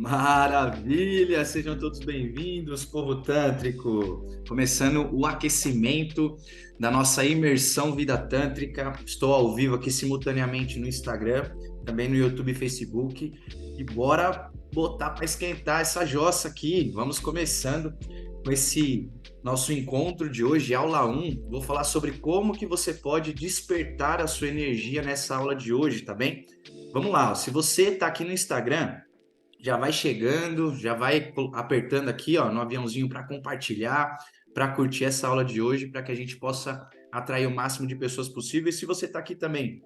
Maravilha! Sejam todos bem-vindos, povo tântrico. Começando o aquecimento da nossa imersão Vida Tântrica. Estou ao vivo aqui simultaneamente no Instagram, também no YouTube e Facebook. E bora botar para esquentar essa jossa aqui. Vamos começando com esse nosso encontro de hoje, aula 1. Vou falar sobre como que você pode despertar a sua energia nessa aula de hoje, tá bem? Vamos lá, se você está aqui no Instagram, já vai chegando, já vai apertando aqui, ó, no aviãozinho para compartilhar, para curtir essa aula de hoje, para que a gente possa atrair o máximo de pessoas possível. E se você está aqui também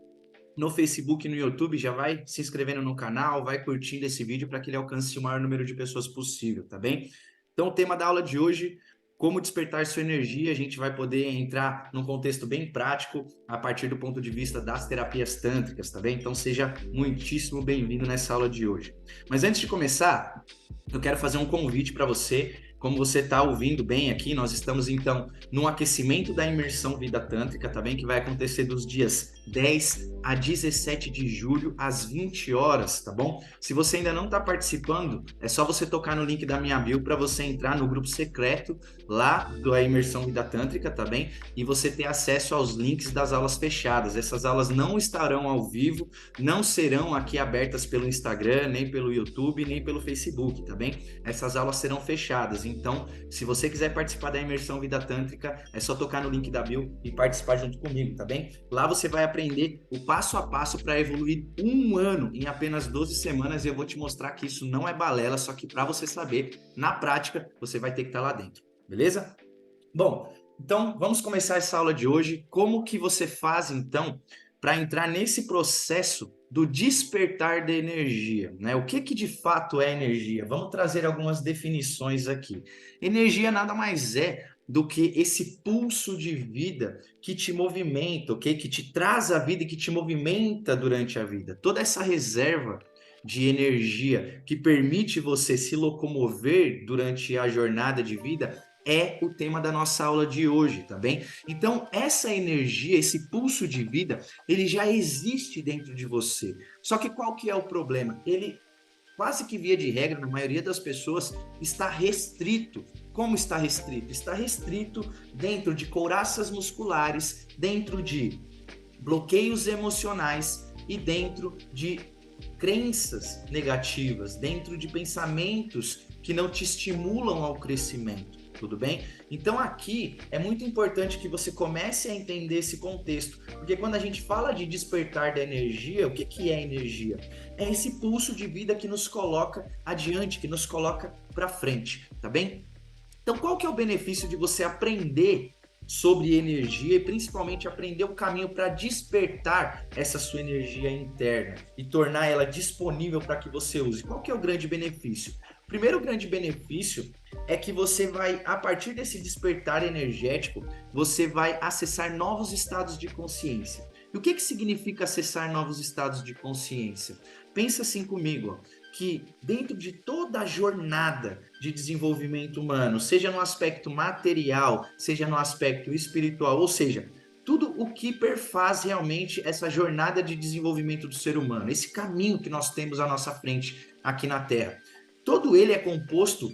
no Facebook e no YouTube, já vai se inscrevendo no canal, vai curtindo esse vídeo para que ele alcance o maior número de pessoas possível, tá bem? Então, o tema da aula de hoje, como despertar sua energia, a gente vai poder entrar num contexto bem prático a partir do ponto de vista das terapias tântricas, tá bem? Então, seja muitíssimo bem-vindo nessa aula de hoje. Mas antes de começar, eu quero fazer um convite para você. Como você está ouvindo bem aqui, nós estamos então no aquecimento da imersão Vida Tântrica, tá bem? Que vai acontecer dos dias 10 a 17 de julho, às 20 horas, tá bom? Se você ainda não está participando, é só você tocar no link da minha bio para você entrar no grupo secreto lá da imersão Vida Tântrica, tá bem? E você ter acesso aos links das aulas fechadas. Essas aulas não estarão ao vivo, não serão aqui abertas pelo Instagram, nem pelo YouTube, nem pelo Facebook, tá bem? Essas aulas serão fechadas. Então, se você quiser participar da imersão Vida Tântrica, é só tocar no link da bio e participar junto comigo, tá bem? Lá você vai aprender o passo a passo para evoluir um ano em apenas 12 semanas e eu vou te mostrar que isso não é balela, só que para você saber, na prática, você vai ter que estar lá dentro, beleza? Bom, então vamos começar essa aula de hoje. Como que você faz então para entrar nesse processo do despertar da energia, né? O que de fato é energia? Vamos trazer algumas definições aqui. Energia nada mais é do que esse pulso de vida que te movimenta, ok? Que te traz a vida e que te movimenta durante a vida. Toda essa reserva de energia que permite você se locomover durante a jornada de vida é o tema da nossa aula de hoje, tá bem? Então, essa energia, esse pulso de vida, ele já existe dentro de você. Só que qual que é o problema? Ele, quase que via de regra, na maioria das pessoas, está restrito. Como está restrito? Está restrito dentro de couraças musculares, dentro de bloqueios emocionais e dentro de crenças negativas, dentro de pensamentos que não te estimulam ao crescimento. Tudo bem? Então aqui é muito importante que você comece a entender esse contexto, porque quando a gente fala de despertar da energia, o que é energia? É esse pulso de vida que nos coloca adiante, que nos coloca para frente, tá bem? Então qual que é o benefício de você aprender sobre energia e principalmente aprender o caminho para despertar essa sua energia interna e tornar ela disponível para que você use? Qual que é o grande benefício? O primeiro grande benefício é que você vai, a partir desse despertar energético, você vai acessar novos estados de consciência. E o que significa acessar novos estados de consciência? Pensa assim comigo, ó, que dentro de toda a jornada de desenvolvimento humano, seja no aspecto material, seja no aspecto espiritual, ou seja, tudo o que perfaz realmente essa jornada de desenvolvimento do ser humano, esse caminho que nós temos à nossa frente aqui na Terra. Todo ele é composto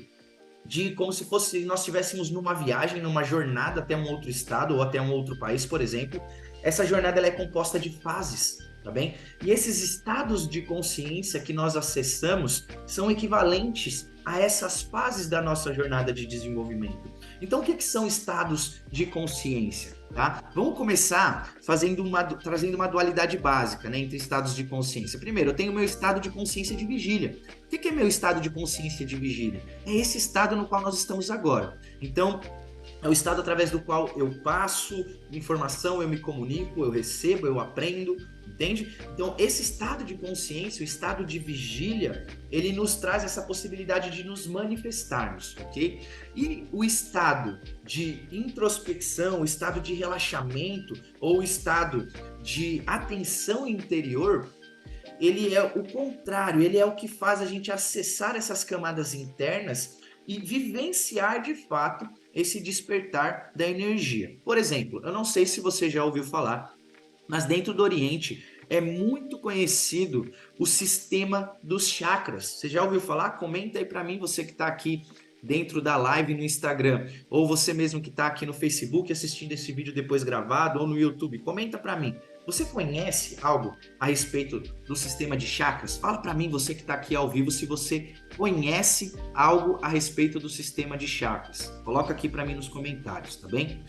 de como se fosse nós estivéssemos numa viagem, numa jornada até um outro estado ou até um outro país, por exemplo. Essa jornada ela é composta de fases, tá bem? E esses estados de consciência que nós acessamos são equivalentes a essas fases da nossa jornada de desenvolvimento. Então, o que são estados de consciência? Tá? Vamos começar trazendo uma dualidade básica, né, entre estados de consciência. Primeiro, eu tenho meu estado de consciência de vigília. O que é meu estado de consciência de vigília? É esse estado no qual nós estamos agora. Então, é o estado através do qual eu passo informação, eu me comunico, eu recebo, eu aprendo, entende? Então, esse estado de consciência, o estado de vigília, ele nos traz essa possibilidade de nos manifestarmos, ok? E o estado de introspecção, o estado de relaxamento ou o estado de atenção interior, ele é o contrário, ele é o que faz a gente acessar essas camadas internas e vivenciar de fato esse despertar da energia. Por exemplo, eu não sei se você já ouviu falar, mas dentro do Oriente é muito conhecido o sistema dos chakras. Você já ouviu falar? Comenta aí para mim, você que está aqui dentro da live no Instagram, ou você mesmo que está aqui no Facebook assistindo esse vídeo depois gravado, ou no YouTube, comenta para mim. Você conhece algo a respeito do sistema de chakras? Fala para mim, você que está aqui ao vivo, se você conhece algo a respeito do sistema de chakras. Coloca aqui para mim nos comentários, tá bem?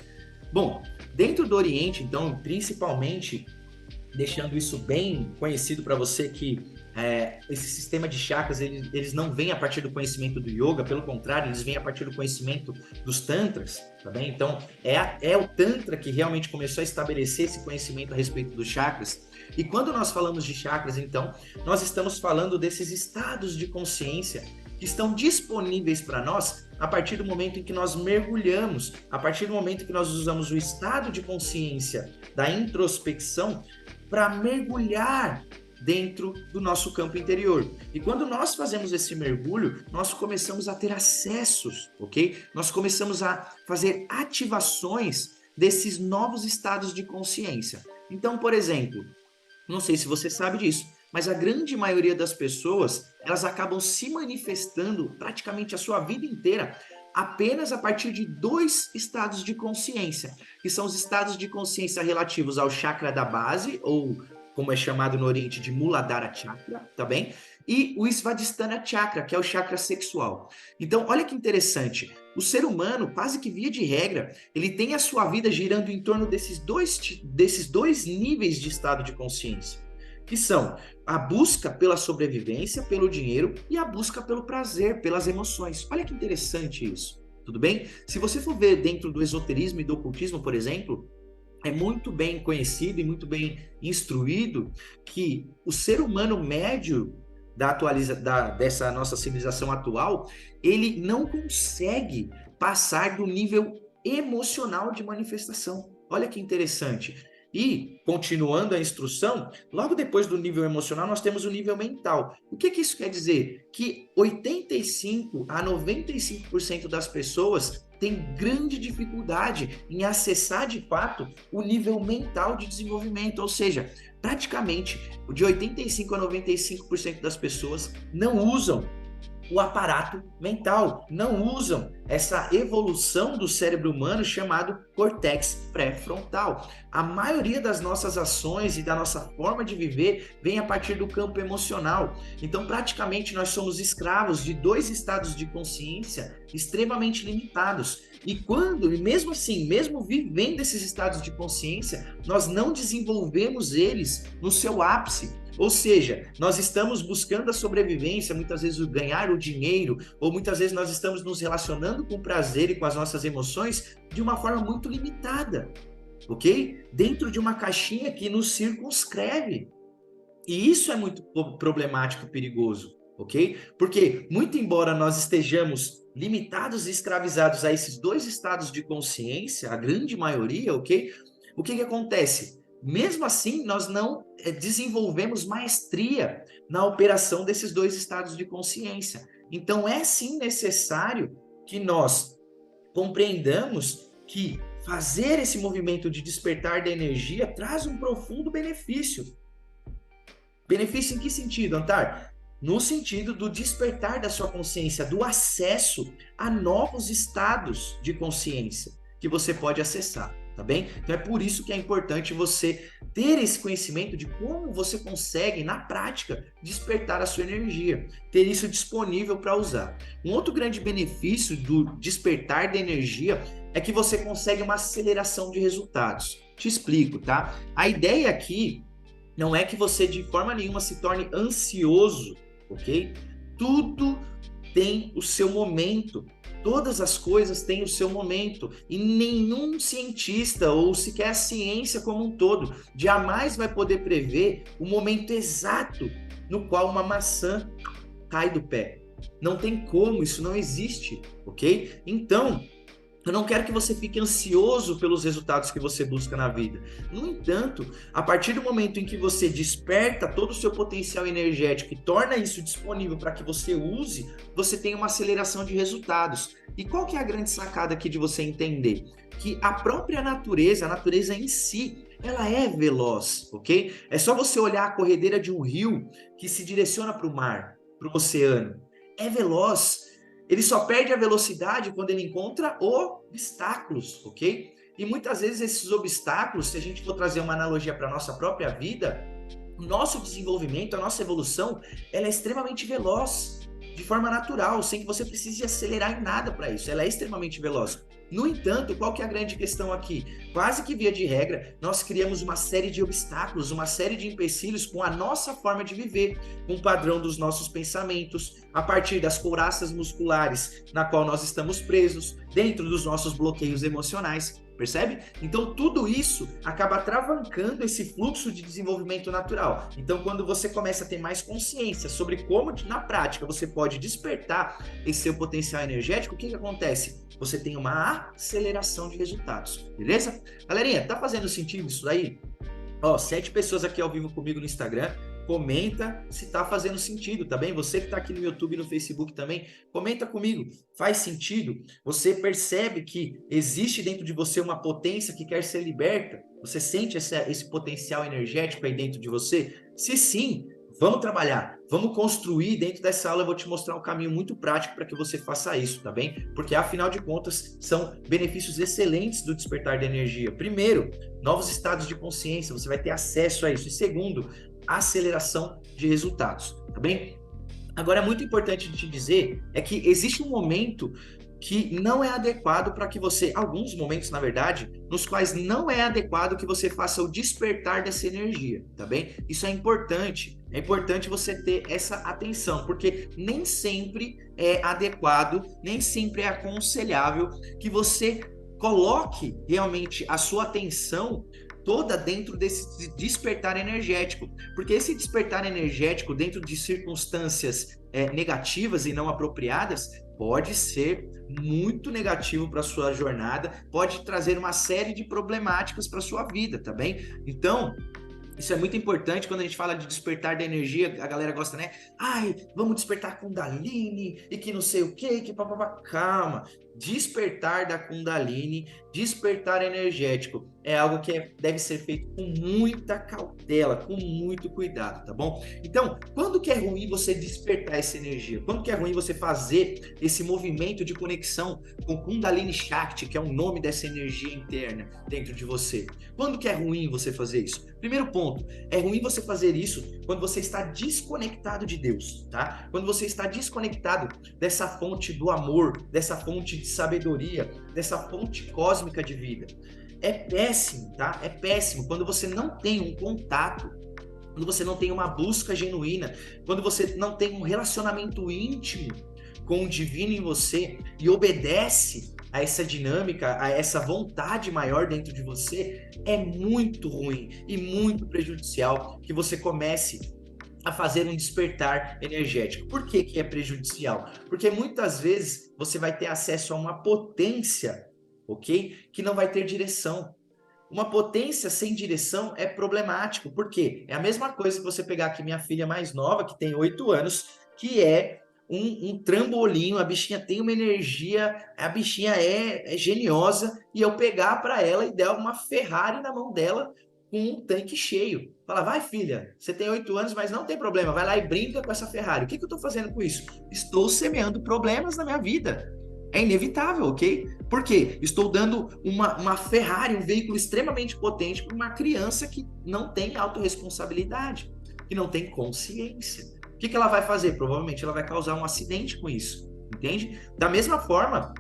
Bom, dentro do Oriente, então, principalmente, deixando isso bem conhecido para você que esse sistema de chakras, eles não vêm a partir do conhecimento do yoga, pelo contrário, eles vêm a partir do conhecimento dos tantras, tá bem? Então, é o tantra que realmente começou a estabelecer esse conhecimento a respeito dos chakras. E quando nós falamos de chakras, então, nós estamos falando desses estados de consciência que estão disponíveis para nós a partir do momento em que nós mergulhamos, a partir do momento em que nós usamos o estado de consciência da introspecção para mergulhar dentro do nosso campo interior. E quando nós fazemos esse mergulho, nós começamos a ter acessos, ok? Nós começamos a fazer ativações desses novos estados de consciência. Então, por exemplo, não sei se você sabe disso, mas a grande maioria das pessoas, elas acabam se manifestando praticamente a sua vida inteira apenas a partir de 2 estados de consciência, que são os estados de consciência relativos ao chakra da base, ou como é chamado no Oriente de Muladhara Chakra, tá bem? E o Svadhisthana Chakra, que é o chakra sexual. Então, olha que interessante, o ser humano, quase que via de regra, ele tem a sua vida girando em torno desses dois níveis de estado de consciência, que são a busca pela sobrevivência, pelo dinheiro, e a busca pelo prazer, pelas emoções. Olha que interessante isso, tudo bem? Se você for ver dentro do esoterismo e do ocultismo, por exemplo, é muito bem conhecido e muito bem instruído que o ser humano médio dessa nossa civilização atual, ele não consegue passar do nível emocional de manifestação. Olha que interessante. E, continuando a instrução, logo depois do nível emocional, nós temos o nível mental. O que isso quer dizer? Que 85 a 95% das pessoas tem grande dificuldade em acessar de fato o nível mental de desenvolvimento, ou seja, praticamente de 85 a 95% das pessoas não usam o aparato mental, não usam essa evolução do cérebro humano chamado córtex pré-frontal. A maioria das nossas ações e da nossa forma de viver vem a partir do campo emocional. Então, praticamente, nós somos escravos de 2 estados de consciência extremamente limitados. E mesmo assim, mesmo vivendo esses estados de consciência, nós não desenvolvemos eles no seu ápice. Ou seja, nós estamos buscando a sobrevivência, muitas vezes o ganhar o dinheiro, ou muitas vezes nós estamos nos relacionando com o prazer e com as nossas emoções de uma forma muito limitada, ok? Dentro de uma caixinha que nos circunscreve. E isso é muito problemático e perigoso, ok? Porque, muito embora nós estejamos limitados e escravizados a esses 2 estados de consciência, a grande maioria, ok? O que acontece? Mesmo assim, nós não desenvolvemos maestria na operação desses 2 estados de consciência. Então, é sim necessário que nós compreendamos que fazer esse movimento de despertar da energia traz um profundo benefício. Benefício em que sentido, Antar? No sentido do despertar da sua consciência, do acesso a novos estados de consciência que você pode acessar. Tá bem? Então é por isso que é importante você ter esse conhecimento de como você consegue, na prática, despertar a sua energia, ter isso disponível para usar. Um outro grande benefício do despertar da energia é que você consegue uma aceleração de resultados. Te explico, tá? A ideia aqui não é que você de forma nenhuma se torne ansioso, ok? Tudo tem o seu momento. Todas as coisas têm o seu momento e nenhum cientista ou sequer a ciência como um todo jamais vai poder prever o momento exato no qual uma maçã cai do pé. Não tem como, isso não existe, ok? Então, eu não quero que você fique ansioso pelos resultados que você busca na vida. No entanto, a partir do momento em que você desperta todo o seu potencial energético e torna isso disponível para que você use, você tem uma aceleração de resultados. E qual que é a grande sacada aqui de você entender? Que a própria natureza, a natureza em si, ela é veloz, ok? É só você olhar a corredeira de um rio que se direciona para o mar, para o oceano. É veloz. Ele só perde a velocidade quando ele encontra obstáculos, ok? E muitas vezes esses obstáculos, se a gente for trazer uma analogia para a nossa própria vida, o nosso desenvolvimento, a nossa evolução, ela é extremamente veloz, de forma natural, sem que você precise acelerar em nada para isso. Ela é extremamente veloz. No entanto, qual que é a grande questão aqui? Quase que via de regra, nós criamos uma série de obstáculos, uma série de empecilhos com a nossa forma de viver, com o padrão dos nossos pensamentos, a partir das couraças musculares na qual nós estamos presos, dentro dos nossos bloqueios emocionais. Percebe? Então, tudo isso acaba travancando esse fluxo de desenvolvimento natural. Então, quando você começa a ter mais consciência sobre como, na prática, você pode despertar esse seu potencial energético, o que acontece? Você tem uma aceleração de resultados, beleza? Galerinha, tá fazendo sentido isso daí? Ó, 7 pessoas aqui ao vivo comigo no Instagram. Comenta se tá fazendo sentido, tá bem? Você que tá aqui no YouTube e no Facebook também, comenta comigo. Faz sentido? Você percebe que existe dentro de você uma potência que quer ser liberta? Você sente esse potencial energético aí dentro de você? Se sim, vamos trabalhar, vamos construir. Dentro dessa aula eu vou te mostrar um caminho muito prático para que você faça isso, tá bem? Porque afinal de contas, são benefícios excelentes do despertar da energia. Primeiro, novos estados de consciência, você vai ter acesso a isso. E segundo, aceleração de resultados, tá bem? Agora, é muito importante te dizer é que existe um momento que não é adequado para que você, alguns momentos, na verdade, nos quais não é adequado que você faça o despertar dessa energia, tá bem? Isso é importante você ter essa atenção, porque nem sempre é adequado, nem sempre é aconselhável que você coloque realmente a sua atenção toda dentro desse despertar energético, porque esse despertar energético dentro de circunstâncias negativas e não apropriadas pode ser muito negativo para a sua jornada, pode trazer uma série de problemáticas para a sua vida, tá bem? Então, isso é muito importante quando a gente fala de despertar da energia, a galera gosta, né? Ai, vamos despertar Kundalini e que não sei o que papapá. Calma. Despertar da Kundalini, despertar energético, é algo que deve ser feito com muita cautela, com muito cuidado, tá bom? Então, quando que é ruim você despertar essa energia? Quando que é ruim você fazer esse movimento de conexão com Kundalini Shakti, que é o nome dessa energia interna dentro de você? Quando que é ruim você fazer isso? Primeiro ponto, é ruim você fazer isso quando você está desconectado de Deus, tá? Quando você está desconectado dessa fonte do amor, dessa fonte de sabedoria, dessa fonte cósmica de vida. É péssimo, tá? É péssimo quando você não tem um contato, quando você não tem uma busca genuína, quando você não tem um relacionamento íntimo com o divino em você e obedece a essa dinâmica, a essa vontade maior dentro de você, é muito ruim e muito prejudicial que você comece a fazer um despertar energético. Por que que é prejudicial? Porque muitas vezes você vai ter acesso a uma potência, ok? Que não vai ter direção. Uma potência sem direção é problemático. Por quê? É a mesma coisa que você pegar aqui minha filha mais nova, que tem 8 anos, que é um trambolim, a bichinha tem uma energia, a bichinha é geniosa, e eu pegar para ela e der uma Ferrari na mão dela com um tanque cheio. Fala, vai filha, você tem 8 anos, mas não tem problema, vai lá e brinca com essa Ferrari. O que que eu estou fazendo com isso? Estou semeando problemas na minha vida. É inevitável, ok? Por quê? Estou dando uma Ferrari, um veículo extremamente potente para uma criança que não tem autorresponsabilidade, que não tem consciência. O que que ela vai fazer? Provavelmente ela vai causar um acidente com isso, entende? Da mesma forma,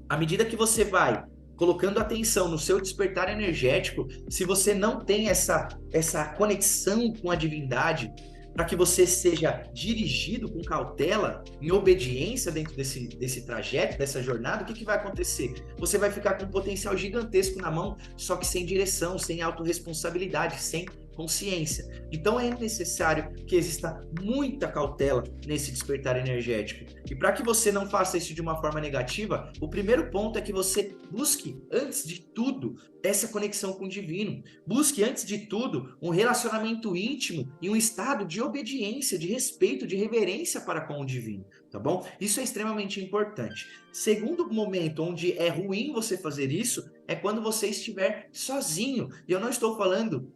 à medida que você vai colocando atenção no seu despertar energético, se você não tem essa conexão com a divindade, para que você seja dirigido com cautela, em obediência dentro desse trajeto, dessa jornada, o que que vai acontecer? Você vai ficar com um potencial gigantesco na mão, só que sem direção, sem autorresponsabilidade, sem consciência. Então é necessário que exista muita cautela nesse despertar energético. E para que você não faça isso de uma forma negativa, o primeiro ponto é que você busque, antes de tudo, essa conexão com o divino. Busque, antes de tudo, um relacionamento íntimo e um estado de obediência, de respeito, de reverência para com o divino, tá bom? Isso é extremamente importante. Segundo momento onde é ruim você fazer isso é quando você estiver sozinho. E eu não estou falando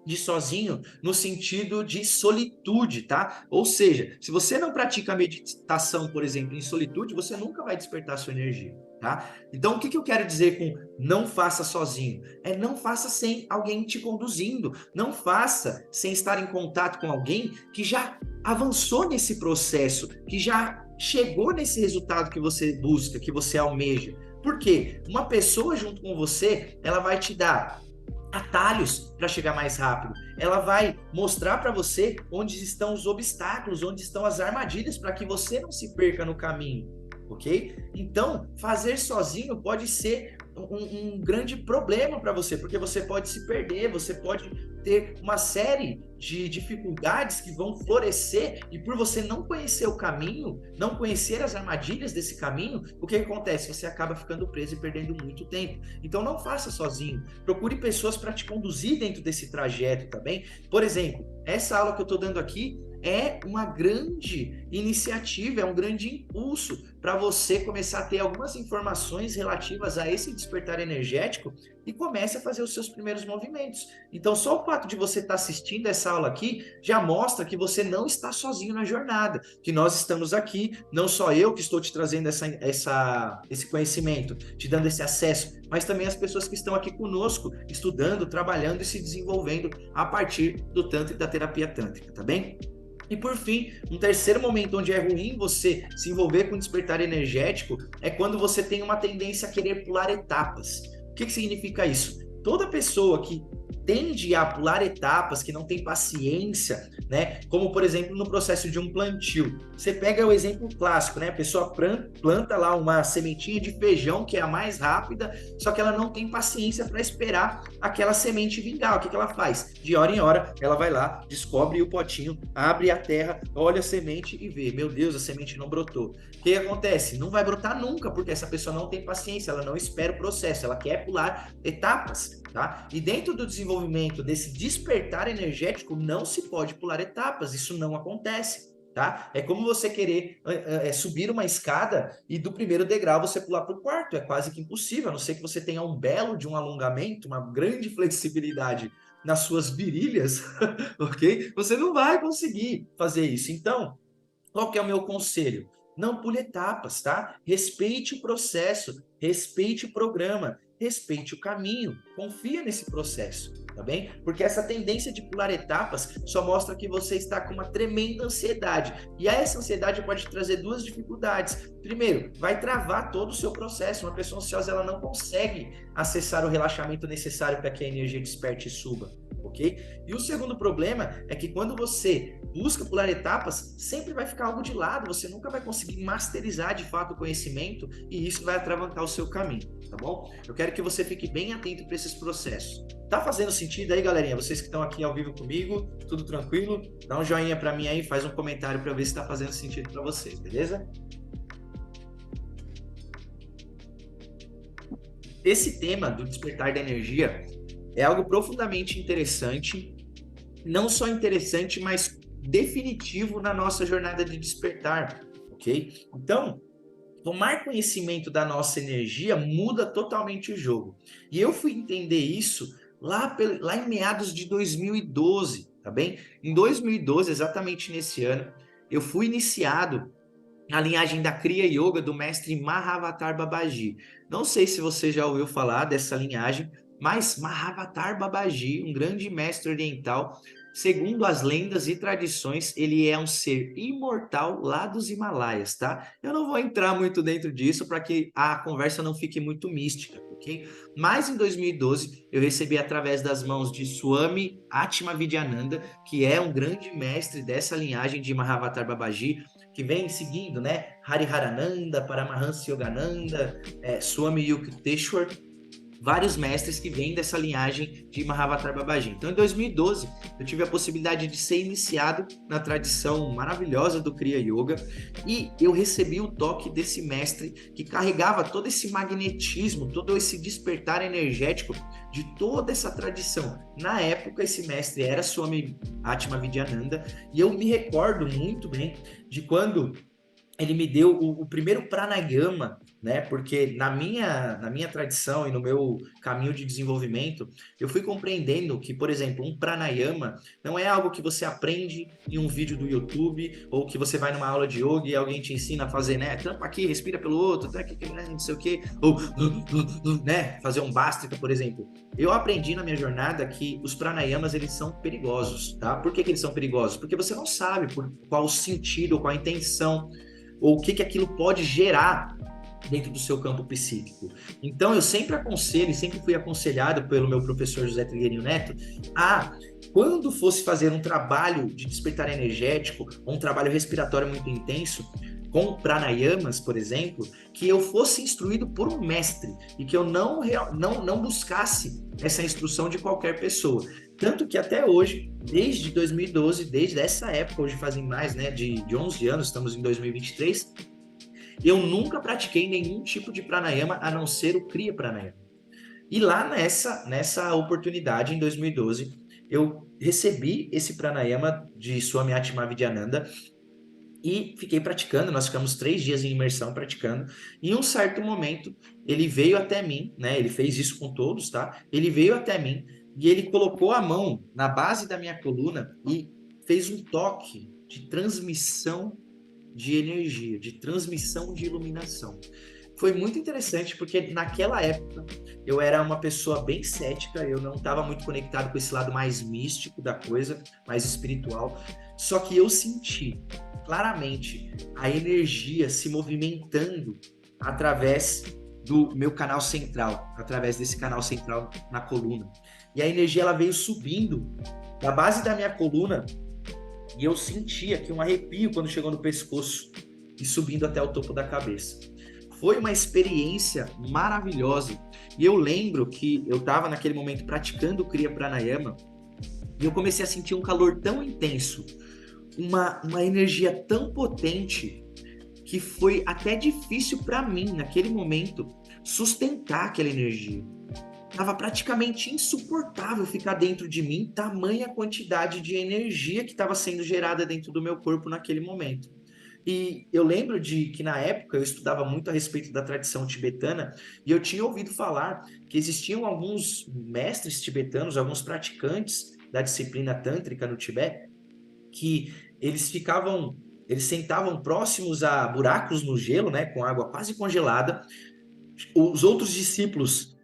de sozinho no sentido de solitude, tá? Ou seja, se você não pratica meditação, por exemplo, em solitude, você nunca vai despertar sua energia, tá? Então, o que eu quero dizer com não faça sozinho? É não faça sem alguém te conduzindo, não faça sem estar em contato com alguém que já avançou nesse processo, que já chegou nesse resultado que você busca, que você almeja. Por quê? Uma pessoa junto com você, ela vai te dar atalhos para chegar mais rápido. Ela vai mostrar para você onde estão os obstáculos, onde estão as armadilhas para que você não se perca no caminho, ok? Então, fazer sozinho pode ser um grande problema para você, porque você pode se perder, você pode ter uma série de dificuldades que vão florescer e por você não conhecer o caminho, não conhecer as armadilhas desse caminho, o que acontece? Você acaba ficando preso e perdendo muito tempo. Então não faça sozinho, procure pessoas para te conduzir dentro desse trajeto também. Por exemplo, essa aula que eu estou dando aqui é uma grande iniciativa, é um grande impulso para você começar a ter algumas informações relativas a esse despertar energético e comece a fazer os seus primeiros movimentos. Então, só o fato de você estar assistindo essa aula aqui já mostra que você não está sozinho na jornada, que nós estamos aqui, não só eu que estou te trazendo esse conhecimento, te dando esse acesso, mas também as pessoas que estão aqui conosco, estudando, trabalhando e se desenvolvendo a partir do Tantra e da terapia tântrica, tá bem? E por fim, um terceiro momento onde é ruim você se envolver com despertar energético é quando você tem uma tendência a querer pular etapas. O que significa isso? Toda pessoa que tende a pular etapas, que não tem paciência, né? Como, por exemplo, no processo de um plantio. Você pega o exemplo clássico, né? A pessoa planta lá uma sementinha de feijão, que é a mais rápida, só que ela não tem paciência para esperar aquela semente vingar. O que ela faz? De hora em hora, ela vai lá, descobre o potinho, abre a terra, olha a semente e vê, meu Deus, a semente não brotou. O que acontece? Não vai brotar nunca, porque essa pessoa não tem paciência, ela não espera o processo, ela quer pular etapas, tá? E dentro do desenvolvimento desse despertar energético, não se pode pular etapas, isso não acontece, tá? É como você querer subir uma escada e do primeiro degrau você pular para o quarto, é quase que impossível, a não ser que você tenha um belo de um alongamento, uma grande flexibilidade nas suas virilhas, ok? Você não vai conseguir fazer isso. Então, qual que é o meu conselho? Não pule etapas, tá? Respeite o processo, respeite o programa, respeite o caminho, confia nesse processo, tá bem? Porque essa tendência de pular etapas só mostra que você está com uma tremenda ansiedade. E essa ansiedade pode trazer duas dificuldades. Primeiro, vai travar todo o seu processo. Uma pessoa ansiosa, ela não consegue acessar o relaxamento necessário para que a energia desperte e suba, ok? E o segundo problema é que quando você busca pular etapas, sempre vai ficar algo de lado, você nunca vai conseguir masterizar de fato o conhecimento e isso vai atravancar o seu caminho, tá bom? Eu quero que você fique bem atento para esses processos. Tá fazendo sentido aí, galerinha? Vocês que estão aqui ao vivo comigo, tudo tranquilo? Dá um joinha para mim aí, faz um comentário para ver se está fazendo sentido para vocês, beleza? Esse tema do despertar da energia é algo profundamente interessante, não só interessante, mas definitivo na nossa jornada de despertar, ok? Então, tomar conhecimento da nossa energia muda totalmente o jogo. E eu fui entender isso lá em meados de 2012, tá bem? Em 2012, exatamente nesse ano, eu fui iniciado na linhagem da Kriya Yoga do mestre Mahavatar Babaji. Não sei se você já ouviu falar dessa linhagem, mas Mahavatar Babaji, um grande mestre oriental, segundo as lendas e tradições, ele é um ser imortal lá dos Himalaias, tá? Eu não vou entrar muito dentro disso para que a conversa não fique muito mística, ok? Mas em 2012, eu recebi através das mãos de Swami Atmavidyananda, que é um grande mestre dessa linhagem de Mahavatar Babaji, que vem seguindo, né? Hariharananda, Paramahansa Yogananda, Swami Yukteswar, vários mestres que vêm dessa linhagem de Mahavatar Babaji. Então, em 2012, eu tive a possibilidade de ser iniciado na tradição maravilhosa do Kriya Yoga e eu recebi o toque desse mestre que carregava todo esse magnetismo, todo esse despertar energético de toda essa tradição. Na época, esse mestre era Swami Atma Vidyananda e eu me recordo muito bem de quando ele me deu o primeiro pranayama, né? Porque na minha tradição e no meu caminho de desenvolvimento, eu fui compreendendo que, por exemplo, um pranayama não é algo que você aprende em um vídeo do YouTube ou que você vai numa aula de yoga e alguém te ensina a fazer, né? Tampa aqui, respira pelo outro, tá aqui, não sei o quê, ou, né? Fazer um Bhastrika, por exemplo. Eu aprendi na minha jornada que os pranayamas, eles são perigosos, tá? Por que eles são perigosos? Porque você não sabe por qual o sentido, qual a intenção, ou o que aquilo pode gerar dentro do seu campo psíquico. Então, eu sempre aconselho, e sempre fui aconselhado pelo meu professor José Trigueirinho Neto, quando fosse fazer um trabalho de despertar energético, ou um trabalho respiratório muito intenso, com pranayamas, por exemplo, que eu fosse instruído por um mestre e que eu não buscasse essa instrução de qualquer pessoa. Tanto que até hoje, desde 2012, desde essa época, hoje fazem mais, né, de 11 anos, estamos em 2023, eu nunca pratiquei nenhum tipo de pranayama a não ser o Kriya Pranayama. E lá nessa oportunidade, em 2012, eu recebi esse pranayama de Swami Atma Vidyananda e fiquei praticando. Nós ficamos 3 dias em imersão praticando. E em um certo momento, ele veio até mim, né? Ele fez isso com todos, tá? Ele veio até mim e ele colocou a mão na base da minha coluna e fez um toque de transmissão de energia, de transmissão de iluminação. Foi muito interessante porque naquela época eu era uma pessoa bem cética, eu não estava muito conectado com esse lado mais místico da coisa, mais espiritual, só que eu senti claramente a energia se movimentando através do meu canal central, através desse canal central na coluna. E a energia ela veio subindo da base da minha coluna e eu senti aqui um arrepio quando chegou no pescoço e subindo até o topo da cabeça. Foi uma experiência maravilhosa. E eu lembro que eu estava naquele momento praticando o Kriya Pranayama e eu comecei a sentir um calor tão intenso, uma energia tão potente que foi até difícil para mim, naquele momento, sustentar aquela energia. Estava praticamente insuportável ficar dentro de mim, tamanha quantidade de energia que estava sendo gerada dentro do meu corpo naquele momento. E eu lembro de que na época eu estudava muito a respeito da tradição tibetana e eu tinha ouvido falar que existiam alguns mestres tibetanos, alguns praticantes da disciplina tântrica no Tibete, que eles sentavam próximos a buracos no gelo, né, com água quase congelada. Os outros discípulos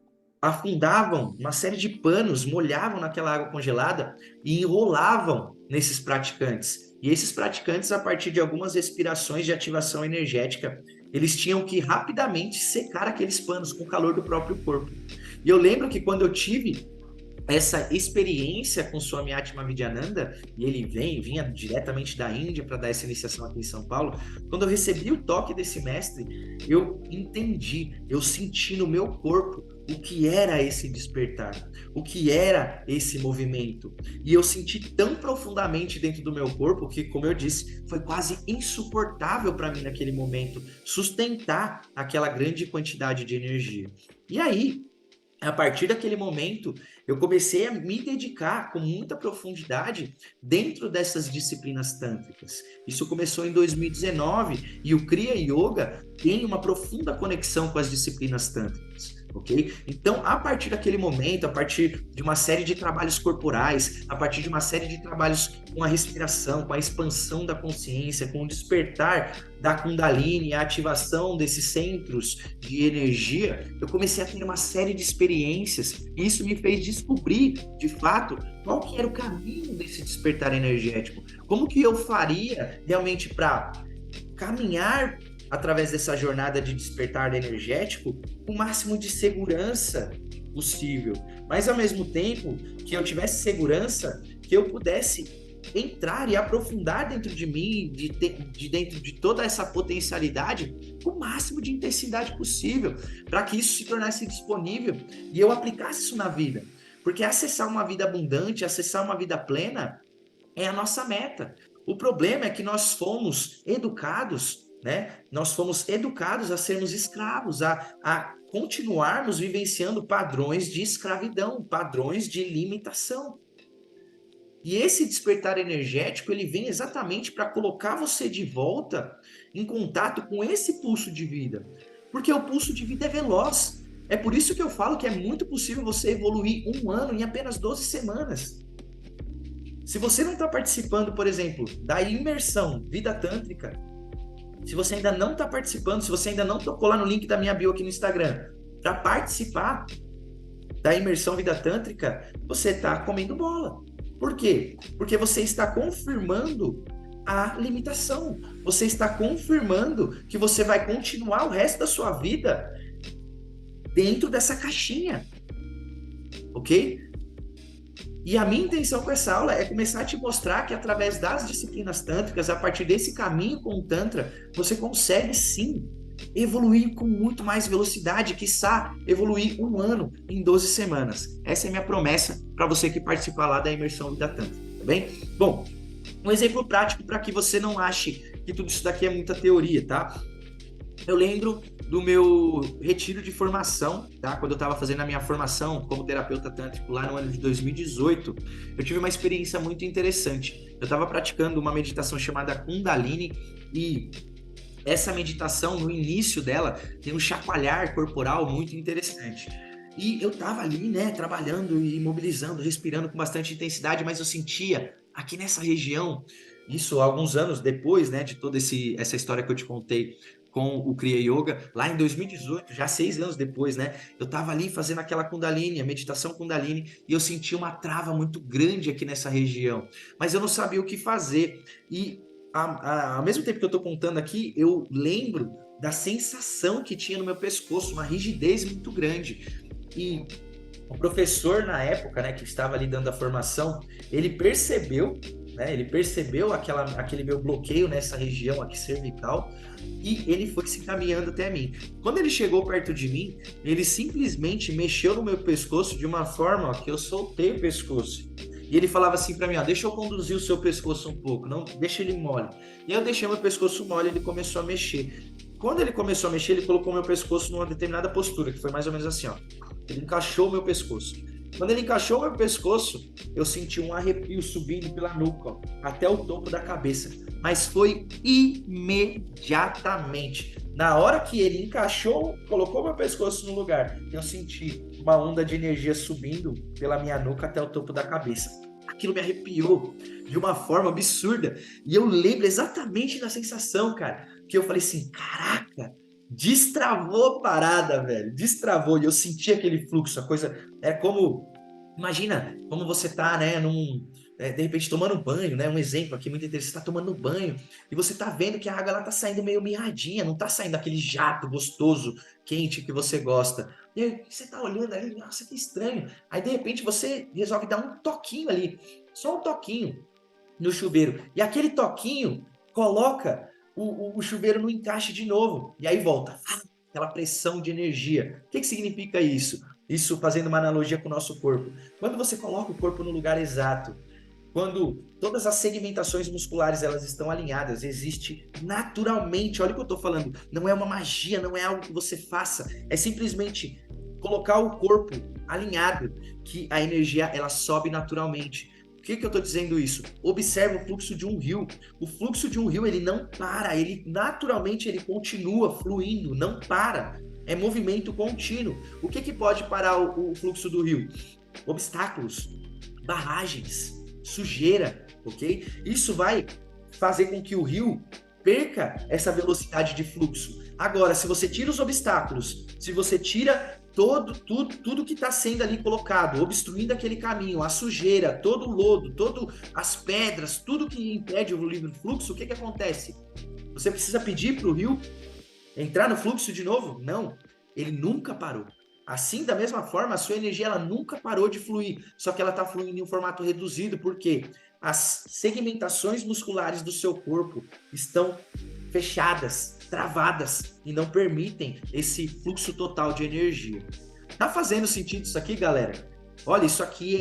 afundavam uma série de panos, molhavam naquela água congelada e enrolavam nesses praticantes. E esses praticantes, a partir de algumas respirações de ativação energética, eles tinham que rapidamente secar aqueles panos com o calor do próprio corpo. E eu lembro que quando eu tive essa experiência com Swami Atma Vidyananda, e ele vinha diretamente da Índia para dar essa iniciação aqui em São Paulo, quando eu recebi o toque desse mestre, eu entendi, eu senti no meu corpo o que era esse despertar, o que era esse movimento. E eu senti tão profundamente dentro do meu corpo que, como eu disse, foi quase insuportável para mim naquele momento sustentar aquela grande quantidade de energia. E aí, a partir daquele momento, eu comecei a me dedicar com muita profundidade dentro dessas disciplinas tântricas. Isso começou em 2019 e o Kriya Yoga tem uma profunda conexão com as disciplinas tântricas. Ok? Então, a partir daquele momento, a partir de uma série de trabalhos corporais, a partir de uma série de trabalhos com a respiração, com a expansão da consciência, com o despertar da Kundalini, a ativação desses centros de energia, eu comecei a ter uma série de experiências e isso me fez descobrir, de fato, qual que era o caminho desse despertar energético. Como que eu faria realmente para caminhar através dessa jornada de despertar energético com o máximo de segurança possível, mas ao mesmo tempo que eu tivesse segurança, que eu pudesse entrar e aprofundar dentro de mim, de dentro de toda essa potencialidade, o máximo de intensidade possível, para que isso se tornasse disponível e eu aplicasse isso na vida. Porque acessar uma vida abundante, acessar uma vida plena, é a nossa meta. O problema é que nós fomos educados, né? Nós fomos educados a sermos escravos, a continuarmos vivenciando padrões de escravidão, padrões de limitação. E esse despertar energético, ele vem exatamente para colocar você de volta em contato com esse pulso de vida. Porque o pulso de vida é veloz. É por isso que eu falo que é muito possível você evoluir 1 ano em apenas 12 semanas. Se você não está participando, por exemplo, da imersão Vida Tântrica, se você ainda não está participando, se você ainda não tocou lá no link da minha bio aqui no Instagram, para participar da imersão Vida Tântrica, você está comendo bola. Por quê? Porque você está confirmando a limitação. Você está confirmando que você vai continuar o resto da sua vida dentro dessa caixinha. Ok? E a minha intenção com essa aula é começar a te mostrar que através das disciplinas tântricas, a partir desse caminho com o Tantra, você consegue sim evoluir com muito mais velocidade, quiçá evoluir 1 ano em 12 semanas. Essa é a minha promessa para você que participar lá da imersão Vida Tântrica, tá bem? Bom, um exemplo prático para que você não ache que tudo isso daqui é muita teoria, tá? Eu lembro do meu retiro de formação, tá? Quando eu estava fazendo a minha formação como terapeuta tântrico lá no ano de 2018, eu tive uma experiência muito interessante. Eu estava praticando uma meditação chamada Kundalini e essa meditação, no início dela, tem um chacoalhar corporal muito interessante. E eu estava ali, né, trabalhando e mobilizando, respirando com bastante intensidade, mas eu sentia aqui nessa região, isso alguns anos depois, né, de toda essa história que eu te contei com o Kriya Yoga, lá em 2018, já 6 anos depois, né, eu estava ali fazendo aquela Kundalini, a meditação Kundalini, e eu senti uma trava muito grande aqui nessa região, mas eu não sabia o que fazer. E ao mesmo tempo que eu estou contando aqui, eu lembro da sensação que tinha no meu pescoço, uma rigidez muito grande. E o professor, na época, né, que estava ali dando a formação, ele percebeu, né, aquele meu bloqueio nessa região aqui cervical, e ele foi se encaminhando até mim. Quando ele chegou perto de mim, ele simplesmente mexeu no meu pescoço de uma forma, ó, que eu soltei o pescoço. E ele falava assim para mim, ó, deixa eu conduzir o seu pescoço um pouco, não deixa ele mole. E eu deixei meu pescoço mole, ele começou a mexer. Quando ele começou a mexer, ele colocou meu pescoço numa determinada postura, que foi mais ou menos assim, ó. Ele encaixou o meu pescoço. Quando ele encaixou o meu pescoço, eu senti um arrepio subindo pela nuca, ó, até o topo da cabeça. Mas foi imediatamente. Na hora que ele encaixou, colocou meu pescoço no lugar, eu senti uma onda de energia subindo pela minha nuca até o topo da cabeça. Aquilo me arrepiou de uma forma absurda. E eu lembro exatamente da sensação, cara, que eu falei assim, caraca, destravou a parada, velho. Destravou. E eu senti aquele fluxo, a coisa é como, imagina, como você tá, né, de repente tomando um banho, né? Um exemplo aqui muito interessante, você tá tomando banho e você tá vendo que a água ela tá saindo meio mirradinha, não tá saindo aquele jato gostoso, quente que você gosta. E aí você tá olhando ali, nossa, que estranho. Aí de repente você resolve dar um toquinho ali, só um toquinho no chuveiro. E aquele toquinho coloca o chuveiro no encaixe de novo. E aí volta. Aquela pressão de energia. O que significa isso? Isso fazendo uma analogia com o nosso corpo. Quando você coloca o corpo no lugar exato, quando todas as segmentações musculares elas estão alinhadas, existe naturalmente, olha o que eu estou falando, não é uma magia, não é algo que você faça, é simplesmente colocar o corpo alinhado, que a energia ela sobe naturalmente. Por que eu estou dizendo isso? Observe o fluxo de um rio. O fluxo de um rio ele não para, ele naturalmente ele continua fluindo, não para. É movimento contínuo. O que pode parar o fluxo do rio? Obstáculos, barragens, sujeira, ok? Isso vai fazer com que o rio perca essa velocidade de fluxo. Agora, se você tira os obstáculos, se você tira tudo que está sendo ali colocado, obstruindo aquele caminho, a sujeira, todo o lodo, todas as pedras, tudo que impede o livre fluxo, o que acontece? Você precisa pedir para o rio entrar no fluxo de novo? Não, ele nunca parou. Assim, da mesma forma, a sua energia ela nunca parou de fluir, só que ela está fluindo em um formato reduzido, por quê? as segmentações musculares do seu corpo estão fechadas, travadas e não permitem esse fluxo total de energia. Tá fazendo sentido isso aqui, galera? Olha, isso aqui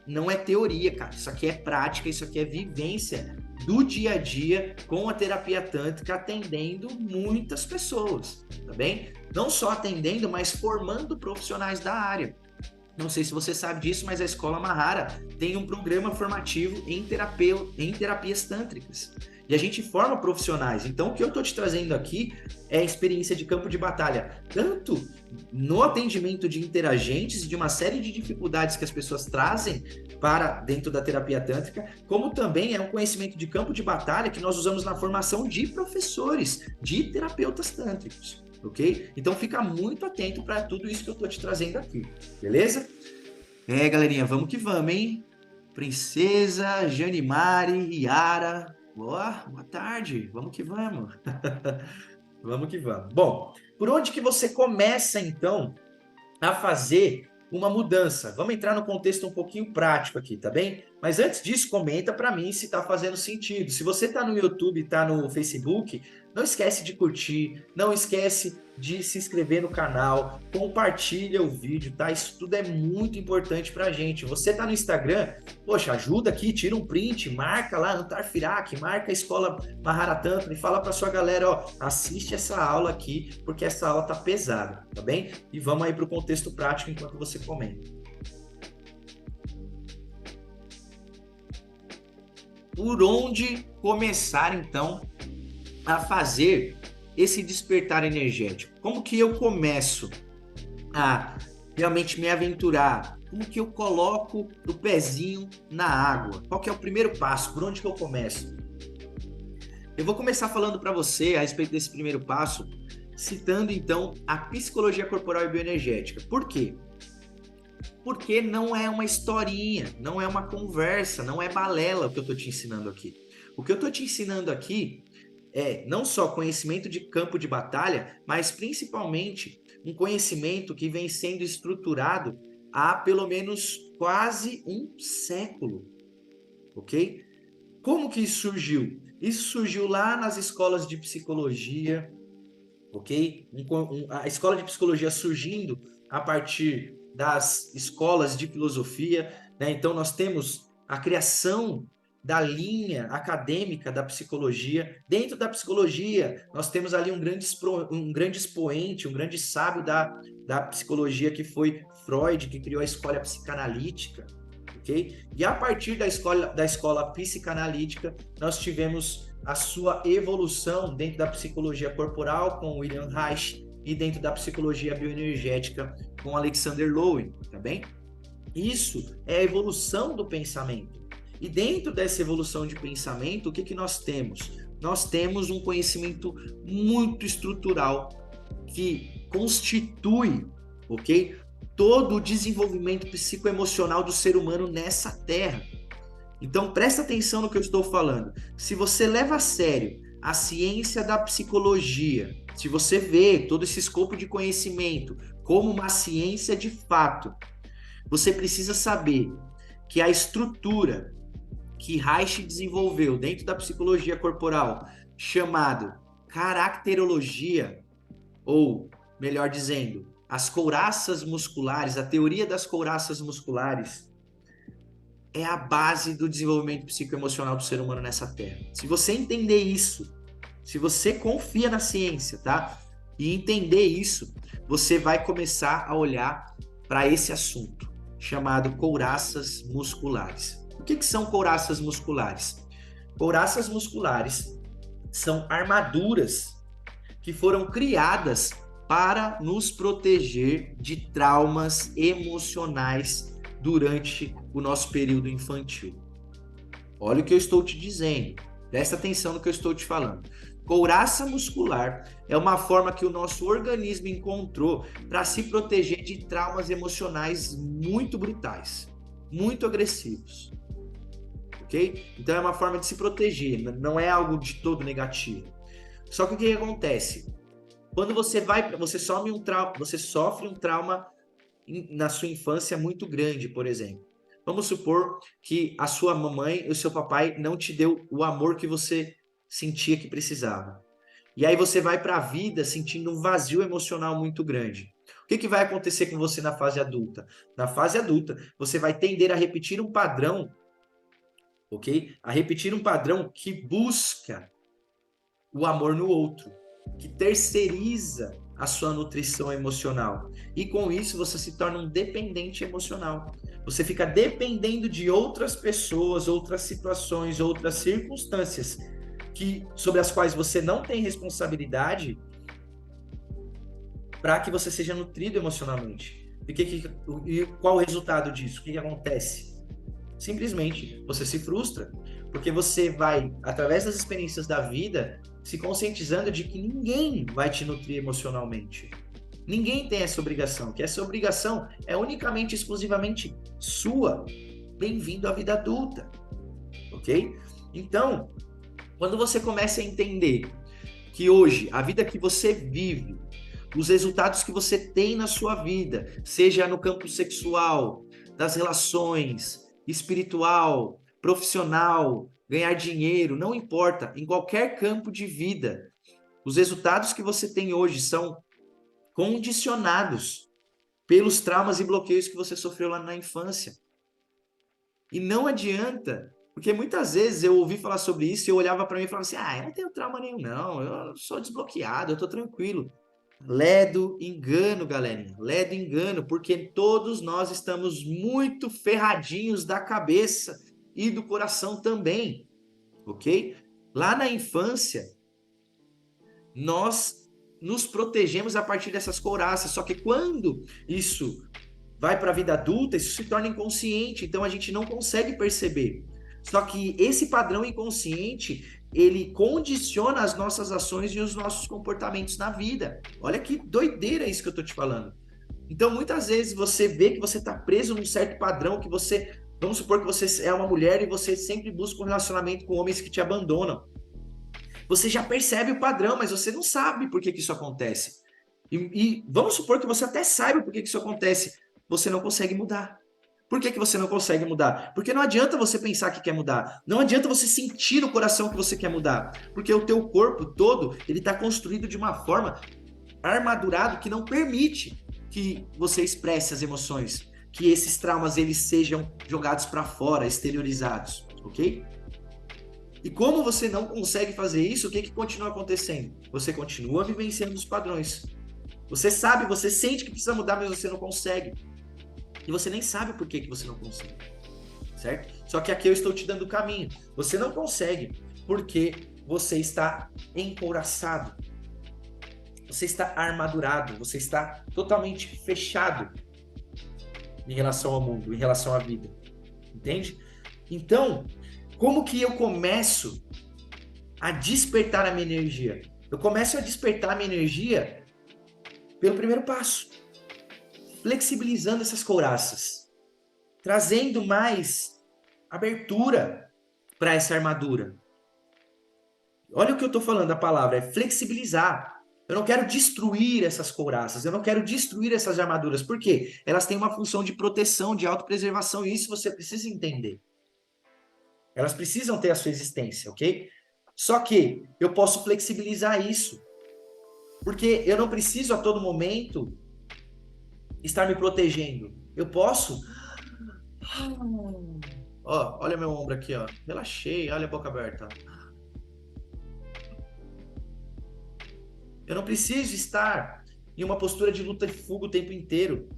não é teoria, cara. Isso aqui é prática, isso aqui é vivência do dia a dia com a terapia tântrica, atendendo muitas pessoas, tá bem? Não só atendendo, mas formando profissionais da área. Não sei se você sabe disso, mas a Escola Mahara tem um programa formativo em terapias tântricas. E a gente forma profissionais. Então, o que eu estou te trazendo aqui é a experiência de campo de batalha, tanto no atendimento de interagentes e de uma série de dificuldades que as pessoas trazem para dentro da terapia tântrica, como também é um conhecimento de campo de batalha que nós usamos na formação de professores, de terapeutas tântricos. Ok? Então fica muito atento para tudo isso que eu tô te trazendo aqui, beleza? Galerinha, vamos que vamos, hein? Princesa, Janimari, Yara, boa tarde, vamos que vamos. Vamos que vamos. Bom, por onde que você começa então a fazer uma mudança? Vamos entrar no contexto um pouquinho prático aqui, tá bem? Mas antes disso, comenta para mim se tá fazendo sentido. Se você tá no YouTube, tá no Facebook, não esquece de curtir, não esquece de se inscrever no canal, compartilha o vídeo, tá? Isso tudo é muito importante pra gente. Você tá no Instagram, poxa, ajuda aqui, tira um print, marca lá no Tarfirak, marca a Escola Mahara Tantra e fala pra sua galera, ó, assiste essa aula aqui, porque essa aula tá pesada, tá bem? E vamos aí pro contexto prático enquanto você comenta. Por onde começar, então, a fazer esse despertar energético? Como que eu começo a realmente me aventurar? Como que eu coloco o pezinho na água? Qual que é o primeiro passo? Por onde que eu começo? Eu vou começar falando para você a respeito desse primeiro passo, citando então a psicologia corporal e bioenergética. Por quê? Porque não é uma historinha, não é uma conversa, não é balela o que eu estou te ensinando aqui. O que eu estou te ensinando aqui é não só conhecimento de campo de batalha, mas principalmente um conhecimento que vem sendo estruturado há pelo menos quase um século, ok? Como que isso surgiu? Isso surgiu lá nas escolas de psicologia, ok? A escola de psicologia surgindo a partir das escolas de filosofia, né? Então nós temos a criação da linha acadêmica da psicologia. Dentro da psicologia, nós temos ali um grande expoente, um grande sábio da psicologia, que foi Freud, que criou a escola psicanalítica, ok? E a partir da escola psicanalítica, nós tivemos a sua evolução dentro da psicologia corporal com William Reich e dentro da psicologia bioenergética com Alexander Lowen, tá bem? Isso é a evolução do pensamento. E dentro dessa evolução de pensamento, o que nós temos? Nós temos um conhecimento muito estrutural que constitui, ok? Todo o desenvolvimento psicoemocional do ser humano nessa terra. Então, presta atenção no que eu estou falando. Se você leva a sério a ciência da psicologia, se você vê todo esse escopo de conhecimento como uma ciência de fato, você precisa saber que a estrutura que Reich desenvolveu dentro da psicologia corporal, chamado caracterologia, ou, melhor dizendo, as couraças musculares, a teoria das couraças musculares, é a base do desenvolvimento psicoemocional do ser humano nessa terra. Se você entender isso, se você confia na ciência, tá? E entender isso, você vai começar a olhar para esse assunto, chamado couraças musculares. O que são couraças musculares? Couraças musculares são armaduras que foram criadas para nos proteger de traumas emocionais durante o nosso período infantil. Olha o que eu estou te dizendo, presta atenção no que eu estou te falando. Couraça muscular é uma forma que o nosso organismo encontrou para se proteger de traumas emocionais muito brutais, muito agressivos. Ok? Então é uma forma de se proteger, não é algo de todo negativo. Só que o que acontece? Quando você sofre um trauma na sua infância muito grande, por exemplo. Vamos supor que a sua mamãe e o seu papai não te deu o amor que você sentia que precisava. E aí você vai para a vida sentindo um vazio emocional muito grande. O que vai acontecer com você na fase adulta? Na fase adulta, você vai tender a repetir um padrão, ok? A repetir um padrão que busca o amor no outro, que terceiriza a sua nutrição emocional. E com isso você se torna um dependente emocional. Você fica dependendo de outras pessoas, outras situações, outras circunstâncias sobre as quais você não tem responsabilidade para que você seja nutrido emocionalmente. E qual o resultado disso? O que acontece? Simplesmente você se frustra, porque você vai, através das experiências da vida, se conscientizando de que ninguém vai te nutrir emocionalmente. Ninguém tem essa obrigação, que essa obrigação é unicamente, exclusivamente sua. Bem-vindo à vida adulta, ok? Então, quando você começa a entender que hoje, a vida que você vive, os resultados que você tem na sua vida, seja no campo sexual, das relações, espiritual, profissional, ganhar dinheiro, não importa, em qualquer campo de vida, os resultados que você tem hoje são condicionados pelos traumas e bloqueios que você sofreu lá na infância. E não adianta, porque muitas vezes eu ouvi falar sobre isso e eu olhava para mim e falava assim, eu não tenho trauma nenhum não, eu sou desbloqueado, eu tô tranquilo. Ledo engano, galerinha, ledo engano, porque todos nós estamos muito ferradinhos da cabeça e do coração também, ok? Lá na infância, nós nos protegemos a partir dessas couraças, só que quando isso vai para a vida adulta, isso se torna inconsciente, então a gente não consegue perceber. Só que esse padrão inconsciente, ele condiciona as nossas ações e os nossos comportamentos na vida. Olha que doideira isso que eu tô te falando. Então, muitas vezes você vê que você tá preso num certo padrão, que você, vamos supor que você é uma mulher e você sempre busca um relacionamento com homens que te abandonam. Você já percebe o padrão, mas você não sabe por que isso acontece. E vamos supor que você até saiba por que isso acontece. Você não consegue mudar. Por que você não consegue mudar? Porque não adianta você pensar que quer mudar. Não adianta você sentir no coração que você quer mudar. Porque o teu corpo todo, ele está construído de uma forma armadurado que não permite que você expresse as emoções. Que esses traumas, eles sejam jogados para fora, exteriorizados. Ok? E como você não consegue fazer isso, o que continua acontecendo? Você continua vivenciando os padrões. Você sabe, você sente que precisa mudar, mas você não consegue. E você nem sabe por que você não consegue, certo? Só que aqui eu estou te dando o caminho. Você não consegue porque você está encouraçado. Você está armadurado, você está totalmente fechado em relação ao mundo, em relação à vida. Entende? Então, como que eu começo a despertar a minha energia? Eu começo a despertar a minha energia pelo primeiro passo. Flexibilizando essas couraças, trazendo mais abertura para essa armadura. Olha o que eu estou falando, a palavra é flexibilizar. Eu não quero destruir essas couraças, eu não quero destruir essas armaduras. Por quê? Elas têm uma função de proteção, de autopreservação, e isso você precisa entender. Elas precisam ter a sua existência, ok? Só que eu posso flexibilizar isso, porque eu não preciso a todo momento estar me protegendo. Eu posso... Ó, olha meu ombro aqui, ó. Relaxei, olha a boca aberta. Eu não preciso estar em uma postura de luta e fuga o tempo inteiro.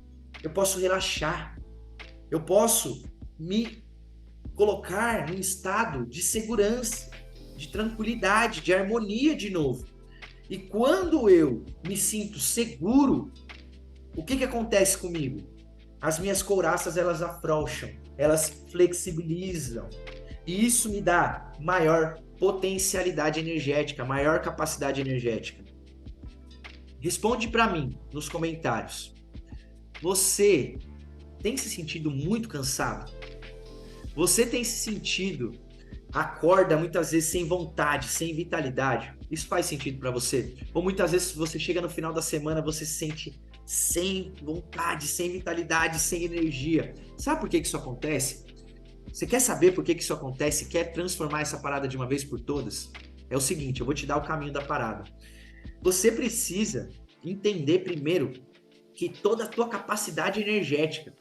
Eu posso relaxar. Eu posso me colocar num estado de segurança, de tranquilidade, de harmonia de novo. E quando eu me sinto seguro, o que acontece comigo? As minhas couraças, elas afrouxam, elas flexibilizam. E isso me dá maior potencialidade energética, maior capacidade energética. Responde para mim nos comentários. Você tem se sentido muito cansado? Você tem se sentido, acorda muitas vezes sem vontade, sem vitalidade? Isso faz sentido para você? Ou muitas vezes você chega no final da semana, você se sente sem vontade, sem vitalidade, sem energia. Sabe por que isso acontece? Você quer saber por que isso acontece? Quer transformar essa parada de uma vez por todas? É o seguinte, eu vou te dar o caminho da parada. Você precisa entender primeiro que toda a tua capacidade energética,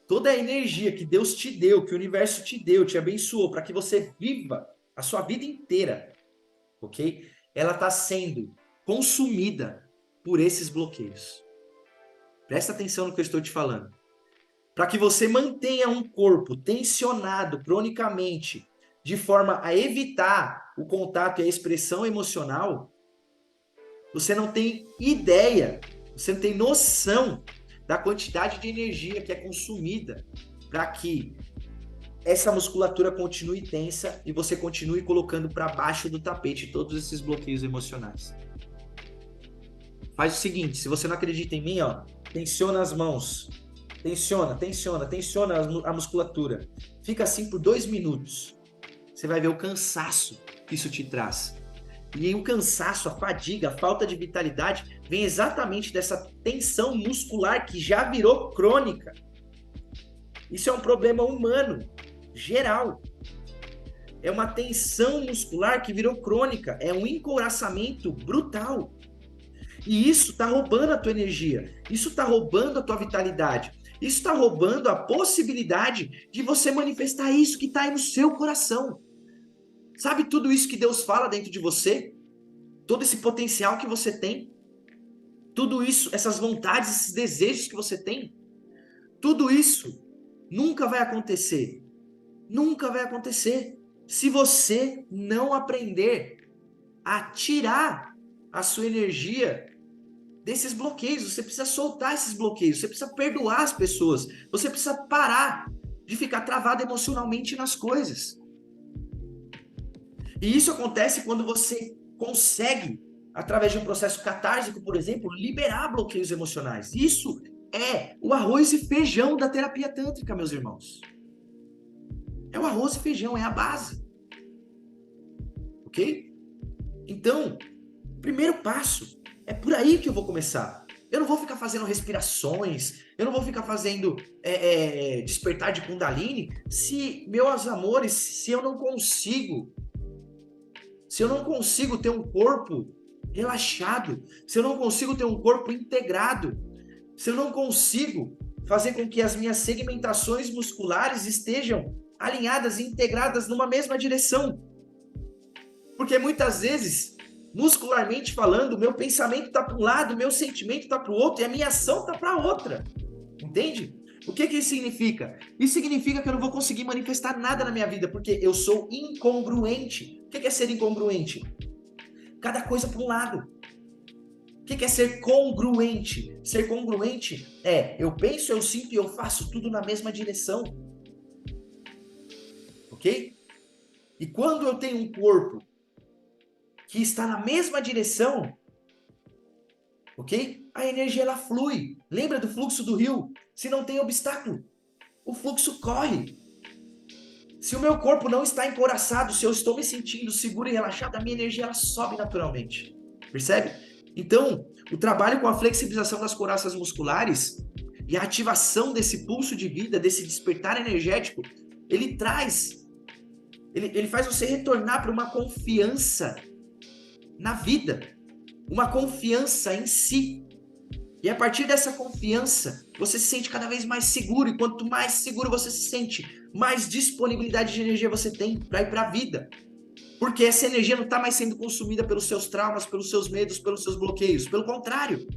toda a energia que Deus te deu, que o universo te deu, te abençoou, para que você viva a sua vida inteira, ok? Ela está sendo consumida por esses bloqueios. Presta atenção no que eu estou te falando. Para que você mantenha um corpo tensionado cronicamente, de forma a evitar o contato e a expressão emocional, você não tem ideia, você não tem noção da quantidade de energia que é consumida para que essa musculatura continue tensa e você continue colocando para baixo do tapete todos esses bloqueios emocionais. Faz o seguinte, se você não acredita em mim, ó, tensiona as mãos, tensiona a musculatura. Fica assim por 2 minutos. Você vai ver o cansaço que isso te traz. E o cansaço, a fadiga, a falta de vitalidade vem exatamente dessa tensão muscular que já virou crônica. Isso é um problema humano, geral. É uma tensão muscular que virou crônica, é um encouraçamento brutal. E isso está roubando a tua energia, isso está roubando a tua vitalidade, isso está roubando a possibilidade de você manifestar isso que está aí no seu coração. Sabe tudo isso que Deus fala dentro de você? Todo esse potencial que você tem? Tudo isso, essas vontades, esses desejos que você tem? Tudo isso nunca vai acontecer. Nunca vai acontecer se você não aprender a tirar a sua energia desses bloqueios. Você precisa soltar esses bloqueios, você precisa perdoar as pessoas, você precisa parar de ficar travado emocionalmente nas coisas. E isso acontece quando você consegue, através de um processo catársico, por exemplo, liberar bloqueios emocionais. Isso é o arroz e feijão da terapia tântrica, meus irmãos. É o arroz e feijão, é a base. Ok? Então, primeiro passo, é por aí que eu vou começar. Eu não vou ficar fazendo respirações, eu não vou ficar fazendo despertar de Kundalini, se, meus amores, se eu não consigo ter um corpo relaxado, se eu não consigo ter um corpo integrado, se eu não consigo fazer com que as minhas segmentações musculares estejam alinhadas e integradas numa mesma direção. Porque muitas vezes, muscularmente falando, o meu pensamento está para um lado, o meu sentimento está para o outro e a minha ação está para outra. Entende? O que isso significa? Isso significa que eu não vou conseguir manifestar nada na minha vida, porque eu sou incongruente. O que é ser incongruente? Cada coisa para um lado. O que é ser congruente? Ser congruente é, eu penso, eu sinto e eu faço tudo na mesma direção. Ok? E quando eu tenho um corpo que está na mesma direção, ok? A energia ela flui. Lembra do fluxo do rio? Se não tem obstáculo, o fluxo corre. Se o meu corpo não está encouraçado, se eu estou me sentindo seguro e relaxado, a minha energia ela sobe naturalmente. Percebe? Então, o trabalho com a flexibilização das couraças musculares e a ativação desse pulso de vida, desse despertar energético, ele faz você retornar para uma confiança na vida, uma confiança em si. E a partir dessa confiança, você se sente cada vez mais seguro. E quanto mais seguro você se sente, mais disponibilidade de energia você tem para ir para a vida. Porque essa energia não está mais sendo consumida pelos seus traumas, pelos seus medos, pelos seus bloqueios. Pelo contrário,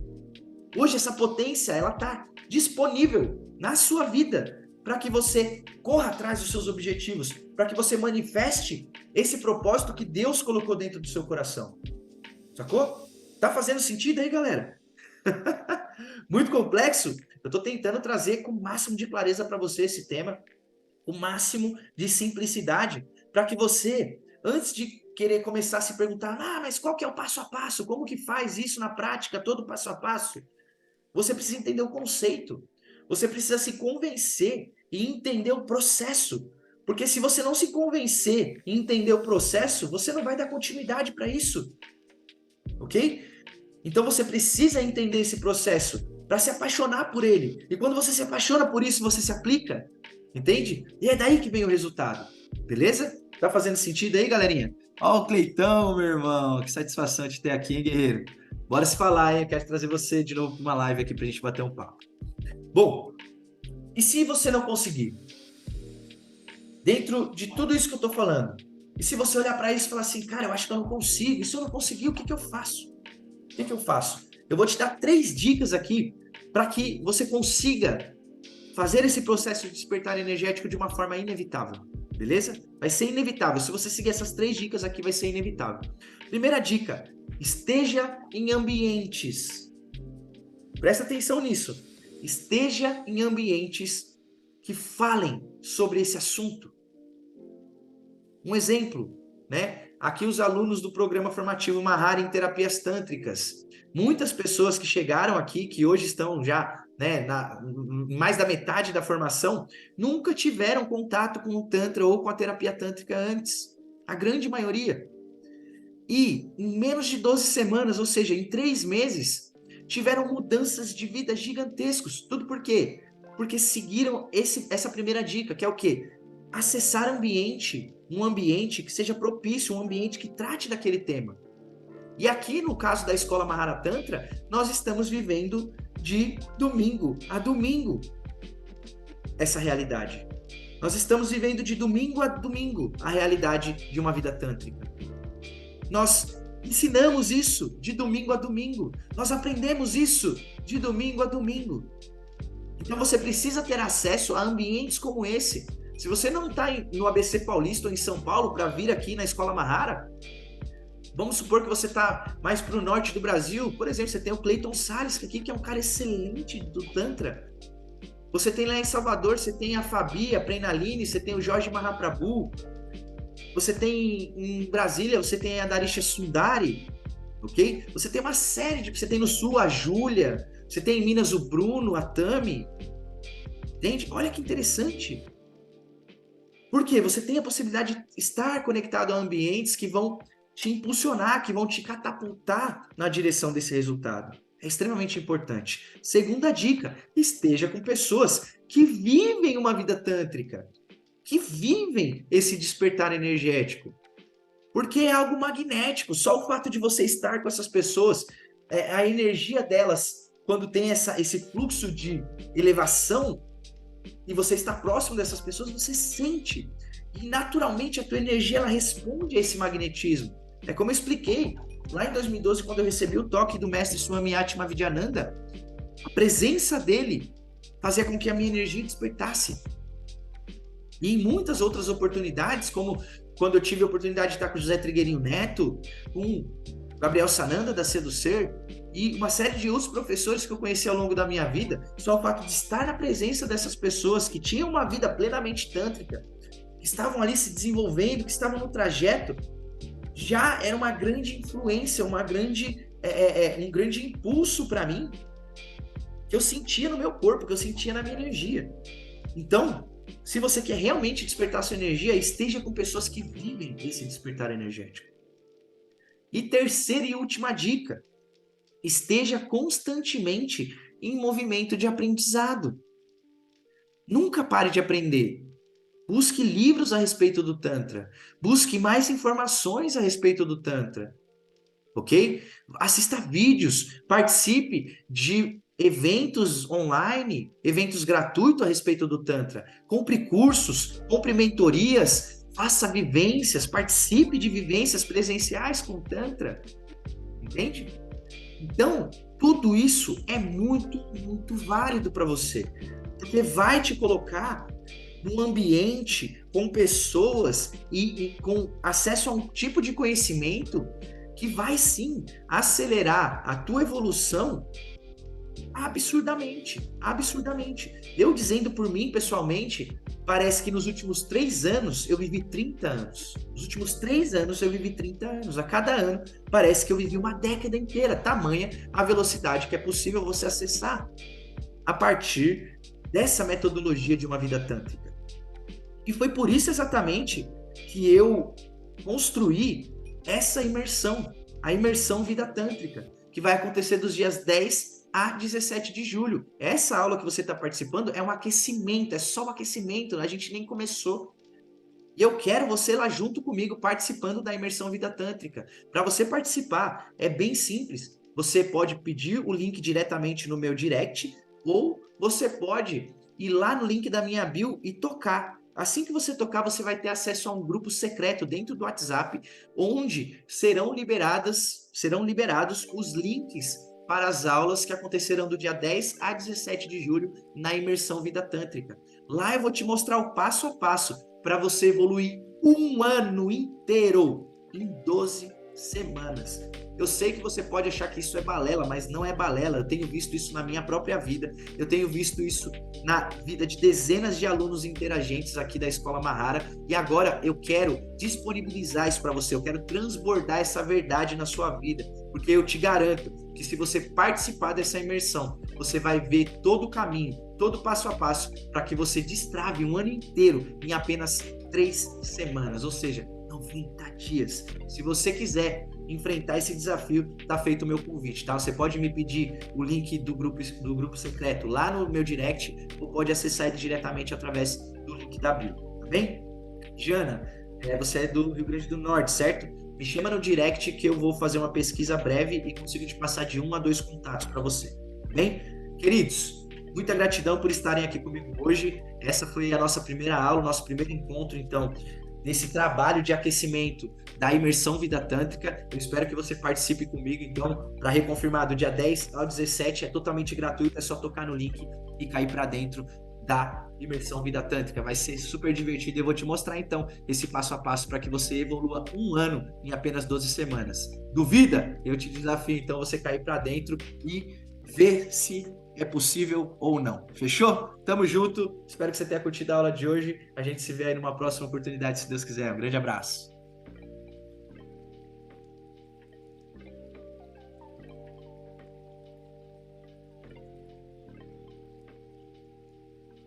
hoje essa potência ela está disponível na sua vida para que você corra atrás dos seus objetivos, para que você manifeste esse propósito que Deus colocou dentro do seu coração. Sacou? Tá fazendo sentido aí, galera? Muito complexo? Eu estou tentando trazer com o máximo de clareza para você esse tema, o máximo de simplicidade, para que você, antes de querer começar a se perguntar, mas qual que é o passo a passo? Como que faz isso na prática, todo passo a passo? Você precisa entender o conceito. Você precisa se convencer e entender o processo. Porque se você não se convencer e entender o processo, você não vai dar continuidade para isso. Ok? Então você precisa entender esse processo. para se apaixonar por ele. E quando você se apaixona por isso, você se aplica, entende? E é daí que vem o resultado, beleza? Tá fazendo sentido aí, galerinha? Ó o Cleitão, meu irmão, que satisfação te ter aqui, hein, guerreiro? Bora se falar, hein? Eu quero trazer você de novo para uma live aqui pra gente bater um papo. Bom, e se você não conseguir? Dentro de tudo isso que eu tô falando, e se você olhar para isso e falar assim, cara, eu acho que eu não consigo, e se eu não conseguir, o que que eu faço? O que que eu faço? Eu vou te dar 3 dicas aqui para que você consiga fazer esse processo de despertar energético de uma forma inevitável, beleza? Vai ser inevitável. Se você seguir essas 3 dicas aqui, vai ser inevitável. Primeira dica, esteja em ambientes. Presta atenção nisso. Esteja em ambientes que falem sobre esse assunto. Um exemplo, né? Aqui os alunos do programa formativo Mahara em terapias tântricas. Muitas pessoas que chegaram aqui, que hoje estão já, né, mais da metade da formação, nunca tiveram contato com o Tantra ou com a terapia tântrica antes. A grande maioria. E em menos de 12 semanas, ou seja, em 3 meses, tiveram mudanças de vida gigantescos. Tudo por quê? Porque seguiram essa primeira dica, que é o quê? Acessar um ambiente que seja propício, um ambiente que trate daquele tema. E aqui, no caso da Escola Mahara Tantra, nós estamos vivendo de domingo a domingo essa realidade. Nós estamos vivendo de domingo a domingo a realidade de uma vida tântrica. Nós ensinamos isso de domingo a domingo. Nós aprendemos isso de domingo a domingo. Então você precisa ter acesso a ambientes como esse. Se você não está no ABC Paulista ou em São Paulo para vir aqui na Escola Mahara, vamos supor que você está mais para o norte do Brasil. Por exemplo, você tem o Cleiton Salles aqui, que é um cara excelente do Tantra. Você tem lá em Salvador, você tem a Fabi, a Prenaline, você tem o Jorge Mahaprabhu. Você tem em Brasília, você tem a Darisha Sundari, ok? Você tem uma série de... Você tem no Sul a Júlia, você tem em Minas o Bruno, a Tami. Entende? Olha que interessante. Por quê? Você tem a possibilidade de estar conectado a ambientes que vão te impulsionar, que vão te catapultar na direção desse resultado. É extremamente importante. Segunda dica, esteja com pessoas que vivem uma vida tântrica, que vivem esse despertar energético. Porque é algo magnético. Só o fato de você estar com essas pessoas, a energia delas, quando tem esse fluxo de elevação, e você está próximo dessas pessoas, você sente. E naturalmente a tua energia ela responde a esse magnetismo. É como eu expliquei lá em 2012, quando eu recebi o toque do mestre Swami Atmavidyananda, a presença dele fazia com que a minha energia despertasse. E em muitas outras oportunidades, como quando eu tive a oportunidade de estar com o José Trigueirinho Neto, com o Gabriel Sananda da Seducer, e uma série de outros professores que eu conheci ao longo da minha vida, só o fato de estar na presença dessas pessoas que tinham uma vida plenamente tântrica, que estavam ali se desenvolvendo, que estavam no trajeto, já era uma grande influência, um grande impulso para mim, que eu sentia no meu corpo, que eu sentia na minha energia. Então, se você quer realmente despertar sua energia, esteja com pessoas que vivem esse despertar energético. E terceira e última dica, esteja constantemente em movimento de aprendizado. Nunca pare de aprender. Busque livros a respeito do Tantra. Busque mais informações a respeito do Tantra. Ok? Assista vídeos. Participe de eventos online, eventos gratuitos a respeito do Tantra. Compre cursos, compre mentorias, faça vivências, participe de vivências presenciais com o Tantra. Entende? Então, tudo isso é muito, muito válido para você. Porque vai te colocar num ambiente com pessoas e com acesso a um tipo de conhecimento que vai sim acelerar a tua evolução absurdamente, absurdamente. Eu dizendo por mim pessoalmente, parece que nos últimos 3 anos eu vivi 30 anos. Nos últimos 3 anos eu vivi 30 anos. A cada ano parece que eu vivi uma década inteira. Tamanha a velocidade que é possível você acessar a partir dessa metodologia de uma vida tântrica. E foi por isso exatamente que eu construí essa imersão, a imersão Vida Tântrica, que vai acontecer dos dias 10 a 17 de julho. Essa aula que você está participando é um aquecimento, é só um aquecimento, a gente nem começou. E eu quero você lá junto comigo, participando da imersão Vida Tântrica. Para você participar, é bem simples. Você pode pedir o link diretamente no meu direct, ou você pode ir lá no link da minha bio e tocar. Assim que você tocar, você vai ter acesso a um grupo secreto dentro do WhatsApp, onde serão liberados os links para as aulas que acontecerão do dia 10 a 17 de julho na imersão Vida Tântrica. Lá eu vou te mostrar o passo a passo para você evoluir um ano inteiro em 12 semanas. Eu sei que você pode achar que isso é balela, mas não é balela. Eu tenho visto isso na minha própria vida. Eu tenho visto isso na vida de dezenas de alunos interagentes aqui da Escola Mahara. E agora eu quero disponibilizar isso para você. Eu quero transbordar essa verdade na sua vida. Porque eu te garanto que se você participar dessa imersão, você vai ver todo o caminho, todo passo a passo, para que você destrave um ano inteiro em apenas 3 semanas, ou seja, 90 dias. Se você quiser enfrentar esse desafio, tá feito o meu convite, tá? Você pode me pedir o link do grupo secreto lá no meu direct, ou pode acessar ele diretamente através do link da bio, tá bem? Jana, você é do Rio Grande do Norte, certo? Me chama no direct que eu vou fazer uma pesquisa breve e consigo te passar de 1 a 2 contatos para você, tá bem? Queridos, muita gratidão por estarem aqui comigo hoje. Essa foi a nossa primeira aula, o nosso primeiro encontro, então, nesse trabalho de aquecimento da imersão Vida Tântrica. Eu espero que você participe comigo, então, para reconfirmar, do dia 10 ao 17 é totalmente gratuito, é só tocar no link e cair para dentro da imersão Vida Tântrica. Vai ser super divertido e eu vou te mostrar, então, esse passo a passo para que você evolua um ano em apenas 12 semanas. Duvida? Eu te desafio, então, você cair para dentro e ver se é possível ou não. Fechou? Tamo junto. Espero que você tenha curtido a aula de hoje. A gente se vê aí numa próxima oportunidade, se Deus quiser. Um grande abraço.